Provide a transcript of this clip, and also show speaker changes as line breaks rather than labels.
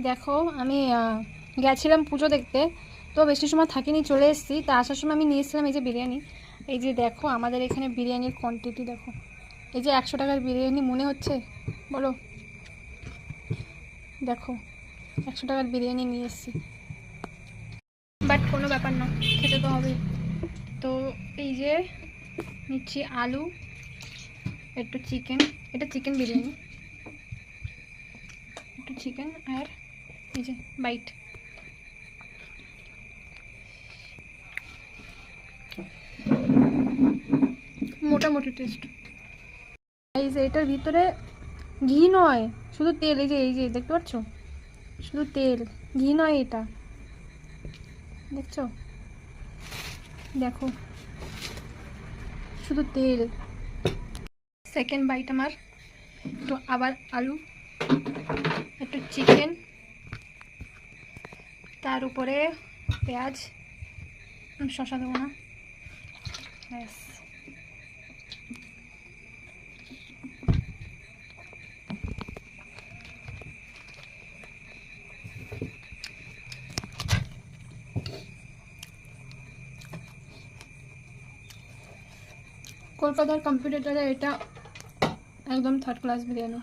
দেখো আমি গেছিলাম পুজো দেখতে, তো বেশি সময় থাকিনি, চলে এসেছি। তা আসার সময় আমি নিয়ে এসেছিলাম এই যে বিরিয়ানি। এই যে দেখো আমাদের এখানে বিরিয়ানির কোয়ান্টিটি দেখো। এই যে 100 টাকার বিরিয়ানি মনে হচ্ছে বলো? দেখো 100 টাকার বিরিয়ানি নিয়ে এসেছি, বাট কোনো ব্যাপার না, খেতে তো হবেই। তো এই যে নিচ্ছি আলু, একটু চিকেন, এটা চিকেন বিরিয়ানি, একটু চিকেন আর এই যে বাইট। মোটামুটি টেস্ট। এই যে এটার ভিতরে ঘি নয়, শুধু তেল। এই যে দেখতে পাচ্ছ, শুধু তেল, ঘি নয় এটা, দেখছো? দেখো শুধু তেল। সেকেন্ড বাইট আমার, তো আবার আলু, একটু চিকেন, তার উপরে পেঁয়াজ, শসা দেবো না, ব্যাস। কলকাতার কম্পিউটারে এটা একদম থার্ড ক্লাস বিরিয়ানি।